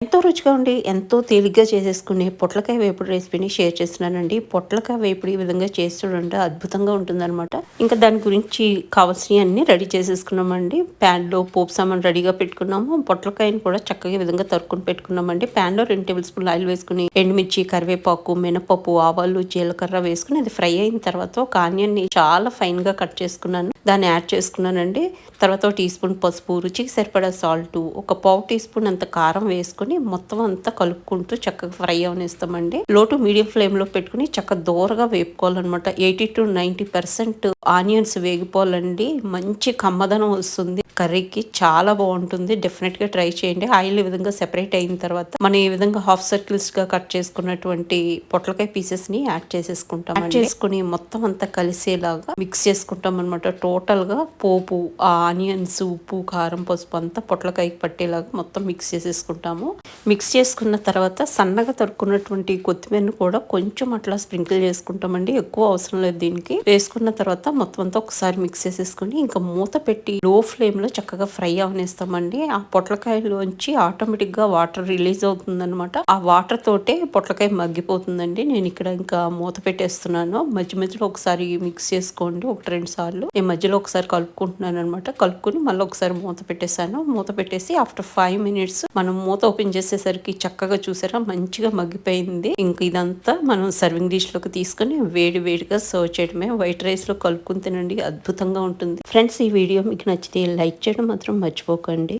ఎంతో రుచిగా ఉండి, ఎంతో తేలిగ్గా చేసేసుకునే పొట్లకాయ వేపుడు రెసిపీని షేర్ చేస్తున్నానండి. పొట్లకాయ వేపుడు ఈ విధంగా చేసి చూడండి అద్భుతంగా ఉంటుందనమాట. ఇంకా దాని గురించి కావాల్సినవి అన్నీ రెడీ చేసేసుకున్నామండి. ప్యాన్‌లో పోపు సామాను రెడీగా పెట్టుకున్నాము. పొట్లకాయని కూడా చక్కగా ఈ విధంగా తరుక్కొని పెట్టుకున్నామండి. ప్యాన్‌లో 2 టేబుల్ స్పూన్లు ఆయిల్ వేసుకొని, ఎండుమిర్చి, కరివేపాకు, మినపప్పు, ఆవాలు, జీలకర్ర వేసుకొని అది ఫ్రై అయిన తర్వాత ఒక ఆనియన్‌ని చాలా ఫైన్‌గా కట్ చేసుకున్నాను. దాన్ని యాడ్ చేసుకున్నానండి. తర్వాత ఒక టీ స్పూన్ పసుపు, రుచికి సరిపడా సాల్టు, ఒక పావు టీ స్పూన్ అంత కారం వేసుకొని మొత్తం అంతా కలుపుకుంటూ చక్కగా ఫ్రై అవనిస్తామండి. లో టు మీడియం ఫ్లేమ్ లో పెట్టుకుని చక్కగా దోరగా వేపుకోవాలన్నమాట. 80-90% ఆనియన్స్ వేగిపోవాలండి. మంచి కమ్మదనం వస్తుంది. కర్రీకి చాలా బాగుంటుంది. డెఫినెట్ గా ట్రై చేయండి. ఆయిల్ ఈ విధంగా సెపరేట్ అయిన తర్వాత మనం ఈ విధంగా హాఫ్ సర్కిల్స్ గా కట్ చేసుకున్నటువంటి పొట్లకాయ పీసెస్ ని యాడ్ చేసేసుకుంటాం. యాడ్ చేసుకుని మొత్తం అంతా కలిసేలాగా మిక్స్ చేసుకుంటాం అనమాట. టోటల్ గా పోపు, ఆనియన్స్, ఉప్పు, కారం, పసుపు అంతా పొట్లకాయకి పట్టేలాగా మొత్తం మిక్స్ చేసేసుకుంటాము. మిక్స్ చేసుకున్న తర్వాత సన్నగా తరుక్కున్నటువంటి కొత్తిమీరను కూడా కొంచెం అట్లా స్ప్రింకిల్ చేసుకుంటామండి. ఎక్కువ అవసరం లేదు దీనికి. వేసుకున్న తర్వాత మొత్తం అంతా ఒకసారి మిక్స్ చేసేసుకుని ఇంకా మూత పెట్టి లో ఫ్లేమ్ లో చక్కగా ఫ్రై అవనిస్తామండి. ఆ పొట్లకాయలోంచి ఆటోమేటిక్ గా వాటర్ రిలీజ్ అవుతుంది అనమాట. ఆ వాటర్ తోటే పొట్లకాయ మగ్గిపోతుందండి. నేను ఇక్కడ ఇంకా మూత పెట్టేస్తున్నాను. మధ్య మధ్యలో ఒకసారి మిక్స్ చేసుకోండి. 1-2 సార్లు నేను మధ్యలో ఒకసారి కలుపుకుంటున్నాను అనమాట. కలుపుకుని మళ్ళీ ఒకసారి మూత పెట్టేశాను. మూత పెట్టేసి ఆఫ్టర్ 5 minutes మనం మూత ఓపెన్ చేసేసరికి చక్కగా చూసారా మంచిగా మగ్గిపోయింది. ఇంక ఇదంతా మనం సర్వింగ్ డిష్ లోకి తీసుకుని వేడి వేడిగా సర్వ్ చేయడమే. వైట్ రైస్ లో కలుపుకుని తినండి, అద్భుతంగా ఉంటుంది. ఫ్రెండ్స్, ఈ వీడియో మీకు నచ్చితే లైక్ చేయడం మాత్రం మర్చిపోకండి.